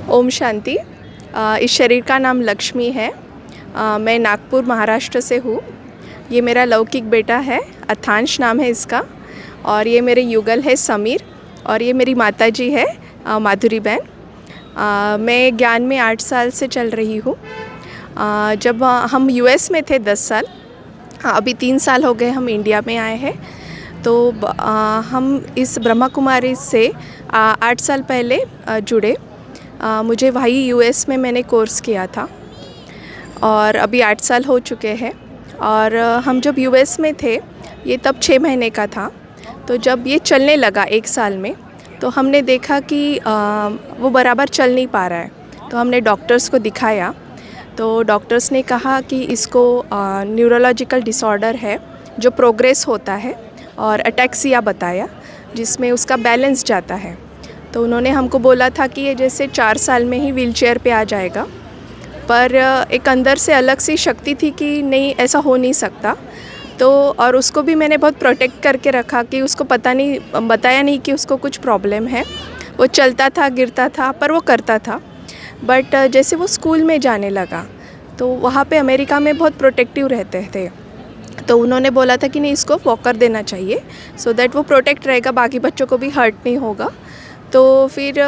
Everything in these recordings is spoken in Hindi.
ओम शांति। इस शरीर का नाम लक्ष्मी है। मैं नागपुर महाराष्ट्र से हूँ। ये मेरा लौकिक बेटा है, अथांश नाम है इसका। और ये मेरे युगल है समीर। और ये मेरी माताजी है माधुरी बहन। मैं ज्ञान में 8 साल से चल रही हूँ। जब हम यूएस में थे 10 साल, अभी 3 साल हो गए हम इंडिया में आए हैं। तो हम इस ब्रह्मा कुमारी से 8 साल पहले जुड़े। मुझे वही यूएस में मैंने कोर्स किया था और अभी 8 साल हो चुके हैं। और हम जब यूएस में थे, ये तब 6 महीने का था। तो जब ये चलने लगा 1 साल में, तो हमने देखा कि वो बराबर चल नहीं पा रहा है। तो हमने डॉक्टर्स को दिखाया। तो डॉक्टर्स ने कहा कि इसको न्यूरोलॉजिकल डिसऑर्डर है जो प्रोग्रेस होता है, और अटैक्सिया बताया जिसमें उसका बैलेंस जाता है। तो उन्होंने हमको बोला था कि ये जैसे 4 साल में ही व्हीलचेयर पे आ जाएगा, पर एक अंदर से अलग सी शक्ति थी कि नहीं, ऐसा हो नहीं सकता। तो और उसको भी मैंने बहुत प्रोटेक्ट करके रखा कि उसको बताया नहीं कि उसको कुछ प्रॉब्लम है। वो चलता था, गिरता था, पर वो करता था। बट जैसे वो स्कूल में जाने लगा, तो वहाँ पे अमेरिका में बहुत प्रोटेक्टिव रहते थे। तो उन्होंने बोला था कि नहीं, इसको वॉकर देना चाहिए सो दैट वो प्रोटेक्ट रहेगा, बाकी बच्चों को भी हर्ट नहीं होगा। तो फिर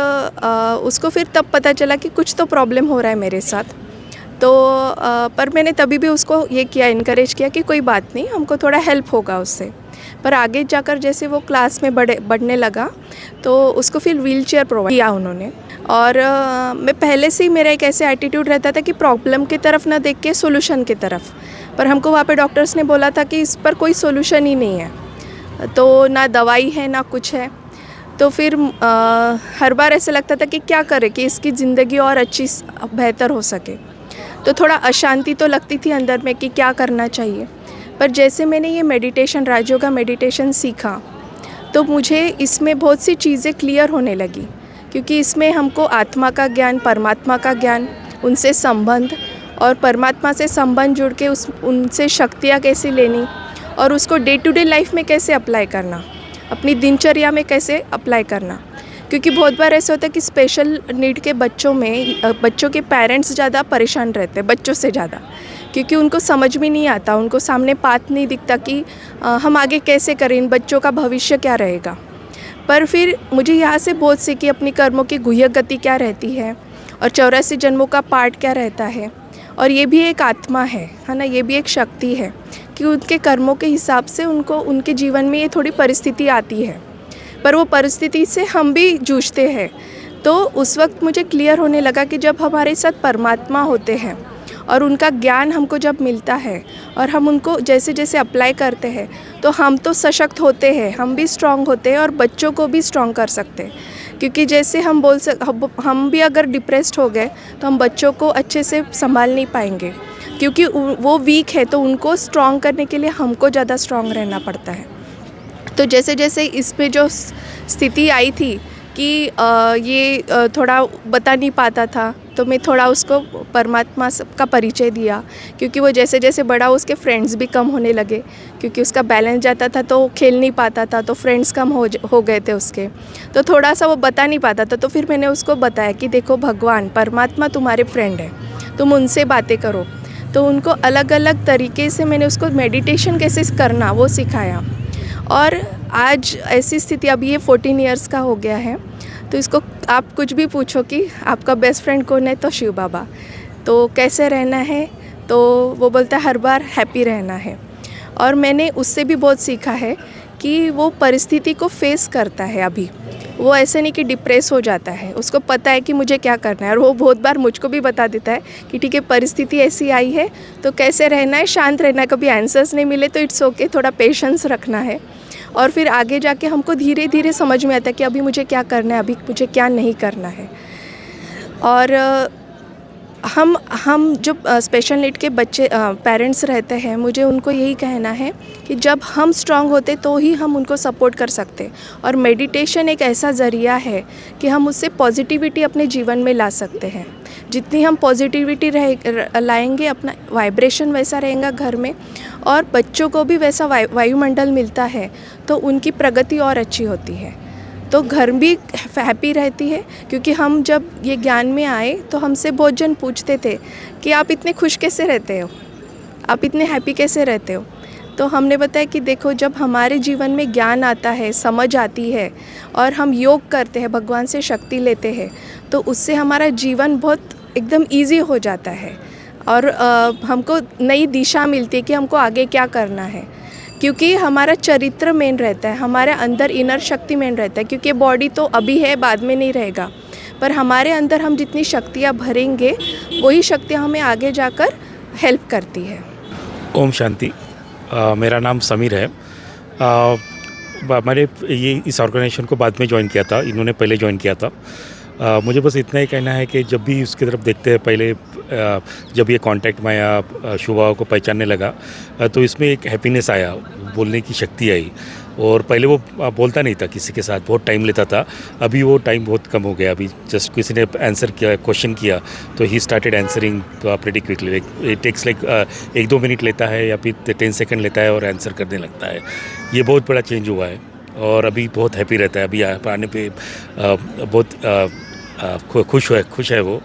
उसको फिर तब पता चला कि कुछ तो प्रॉब्लम हो रहा है मेरे साथ। तो पर मैंने तभी भी उसको ये किया, इनकरेज किया कि कोई बात नहीं, हमको थोड़ा हेल्प होगा उससे। पर आगे जाकर जैसे वो क्लास में बढ़ने लगा, तो उसको फिर व्हीलचेयर प्रोवाइड किया उन्होंने। और मैं पहले से ही, मेरा एक ऐसे एटीट्यूड रहता था कि प्रॉब्लम की तरफ ना देख के सोल्यूशन की तरफ। पर हमको वहाँ पे डॉक्टर्स ने बोला था कि इस पर कोई सोल्यूशन ही नहीं है, तो ना दवाई है ना कुछ है। तो फिर हर बार ऐसे लगता था कि क्या करें कि इसकी ज़िंदगी और अच्छी बेहतर हो सके। तो थोड़ा अशांति तो लगती थी अंदर में कि क्या करना चाहिए। पर जैसे मैंने ये मेडिटेशन, राजयोगा मेडिटेशन सीखा, तो मुझे इसमें बहुत सी चीज़ें क्लियर होने लगी। क्योंकि इसमें हमको आत्मा का ज्ञान, परमात्मा का ज्ञान, उनसे संबंध, और परमात्मा से संबंध जुड़ के उनसे शक्तियाँ कैसे लेनी, और उसको डे टू डे लाइफ में कैसे अप्लाई करना, अपनी दिनचर्या में कैसे अप्लाई करना। क्योंकि बहुत बार ऐसा होता है कि स्पेशल नीड के बच्चों में बच्चों के पेरेंट्स ज़्यादा परेशान रहते हैं बच्चों से ज़्यादा, क्योंकि उनको समझ में नहीं आता, उनको सामने पाथ नहीं दिखता कि हम आगे कैसे करें, इन बच्चों का भविष्य क्या रहेगा। पर फिर मुझे यहाँ से बहुत सीखी अपनी कर्मों की गुह्य गति क्या रहती है, और 84 जन्मों का पार्ट क्या रहता है। और ये भी एक आत्मा है ना, ये भी एक शक्ति है कि उनके कर्मों के हिसाब से उनको उनके जीवन में ये थोड़ी परिस्थिति आती है, पर वो परिस्थिति से हम भी जूझते हैं। तो उस वक्त मुझे क्लियर होने लगा कि जब हमारे साथ परमात्मा होते हैं और उनका ज्ञान हमको जब मिलता है, और हम उनको जैसे जैसे अप्लाई करते हैं, तो हम तो सशक्त होते हैं, हम भी स्ट्रॉन्ग होते हैं और बच्चों को भी स्ट्रॉन्ग कर सकते हैं। क्योंकि जैसे हम भी अगर डिप्रेस्ड हो गए, तो हम बच्चों को अच्छे से संभाल नहीं पाएंगे, क्योंकि वो वीक है। तो उनको स्ट्रॉन्ग करने के लिए हमको ज़्यादा स्ट्रॉन्ग रहना पड़ता है। तो जैसे जैसे इस पे जो स्थिति आई थी कि ये थोड़ा बता नहीं पाता था, तो मैं थोड़ा उसको परमात्मा का परिचय दिया। क्योंकि वो जैसे जैसे बड़ा, उसके फ्रेंड्स भी कम होने लगे, क्योंकि उसका बैलेंस जाता था तो खेल नहीं पाता था, तो फ्रेंड्स कम हो गए थे उसके। तो थोड़ा सा वो बता नहीं पाता था। तो फिर मैंने उसको बताया कि देखो, भगवान परमात्मा तुम्हारे फ्रेंड है, तुम उनसे बातें करो। तो उनको अलग अलग तरीके से मैंने उसको मेडिटेशन कैसे करना वो सिखाया। और आज ऐसी स्थिति, अभी ये 14 इयर्स का हो गया है। तो इसको आप कुछ भी पूछो कि आपका बेस्ट फ्रेंड कौन है, तो शिव बाबा। तो कैसे रहना है, तो वो बोलता है हर बार हैप्पी रहना है। और मैंने उससे भी बहुत सीखा है कि वो परिस्थिति को फेस करता है। अभी वो ऐसे नहीं कि डिप्रेस हो जाता है, उसको पता है कि मुझे क्या करना है। और वो बहुत बार मुझको भी बता देता है कि ठीक है, परिस्थिति ऐसी आई है तो कैसे रहना है, शांत रहना है। कभी आंसर्स नहीं मिले तो इट्स ओके, थोड़ा पेशेंस रखना है। और फिर आगे जाके हमको धीरे धीरे समझ में आता है कि अभी मुझे क्या करना है, अभी मुझे क्या नहीं करना है। और हम जो स्पेशल नीड के बच्चे पेरेंट्स रहते हैं, मुझे उनको यही कहना है कि जब हम स्ट्रांग होते तो ही हम उनको सपोर्ट कर सकते। और मेडिटेशन एक ऐसा ज़रिया है कि हम उससे पॉजिटिविटी अपने जीवन में ला सकते हैं। जितनी हम पॉजिटिविटी लाएंगे, अपना वाइब्रेशन वैसा रहेगा घर में, और बच्चों को भी वैसा वायुमंडल मिलता है, तो उनकी प्रगति और अच्छी होती है। तो घर भी हैप्पी रहती है, क्योंकि हम जब ये ज्ञान में आए तो हमसे बहुत जन पूछते थे कि आप इतने खुश कैसे रहते हो, आप इतने हैप्पी कैसे रहते हो। तो हमने बताया कि देखो, जब हमारे जीवन में ज्ञान आता है, समझ आती है और हम योग करते हैं, भगवान से शक्ति लेते हैं, तो उससे हमारा जीवन बहुत एकदम इजी हो जाता है और हमको नई दिशा मिलती है कि हमको आगे क्या करना है। क्योंकि हमारा चरित्र मेन रहता है, हमारे अंदर इनर शक्ति मेन रहता है, क्योंकि बॉडी तो अभी है, बाद में नहीं रहेगा, पर हमारे अंदर हम जितनी शक्तियाँ भरेंगे वही शक्तियाँ हमें आगे जाकर हेल्प करती है। ओम शांति। मेरा नाम समीर है। मैंने ये इस ऑर्गेनाइजेशन को बाद में ज्वाइन किया था, इन्होंने पहले ज्वाइन किया था। मुझे बस इतना ही कहना है कि जब भी उसकी तरफ देखते हैं, पहले जब ये कांटेक्ट में आया, शुभा को पहचानने लगा, तो इसमें एक हैप्पीनेस आया, बोलने की शक्ति आई। और पहले वो बोलता नहीं था किसी के साथ, बहुत टाइम लेता था। अभी वो टाइम बहुत कम हो गया। अभी जस्ट किसी ने आंसर किया, क्वेश्चन किया, तो he started answering pretty quickly. It takes like 1-2 minute लेता है या फिर 10 सेकंड लेता है और आंसर करने लगता है। ये बहुत बड़ा चेंज हुआ है और अभी बहुत हैप्पी रहता है। अभी आने पे बहुत खुश है वो।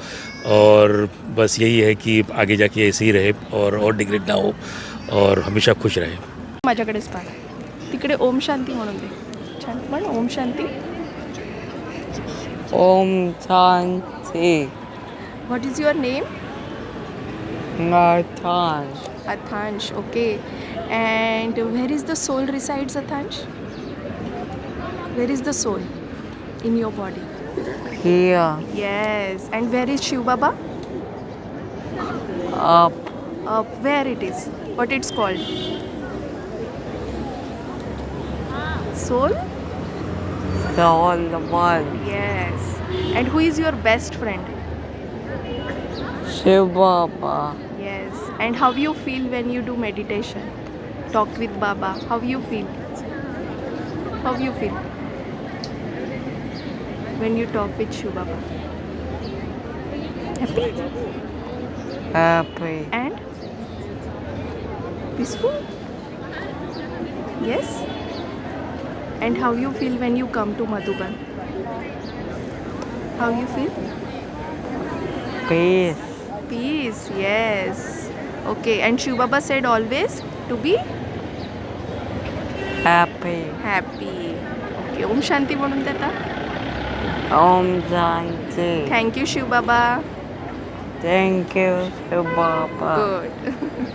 और बस यही है कि आगे जाके ऐसे ही रहे और डिग्रेड ना हो और हमेशा खुश रहे। माझ्याकडेच पाहा, तिकडे ओम शांती म्हणून दे, छान म्हण ओम शांती। ओम शांति। What is your name? Nathan. Athansh, okay. And where is the soul resides, Athansh? Where is the soul in your body? Here. Yes. And where is Shiv Baba? Up. Where it is? What it's called? Soul? Soul one. Yes. And who is your best friend? Shiv Baba. Yes. And how you feel when you do meditation? Talk with Baba. How you feel? How you feel when you talk with Shiv Baba? Happy? Happy. And peaceful? Yes. And how you feel when you come to Madhuban? How you feel? Peace. Peace. Yes. Okay. And Shiv Baba said always to be Happy. happy. Okay. Om Shanti म्हणून देता. Om Shanti. Thank you, Shiv Baba. Thank you, Shiv Baba. Good.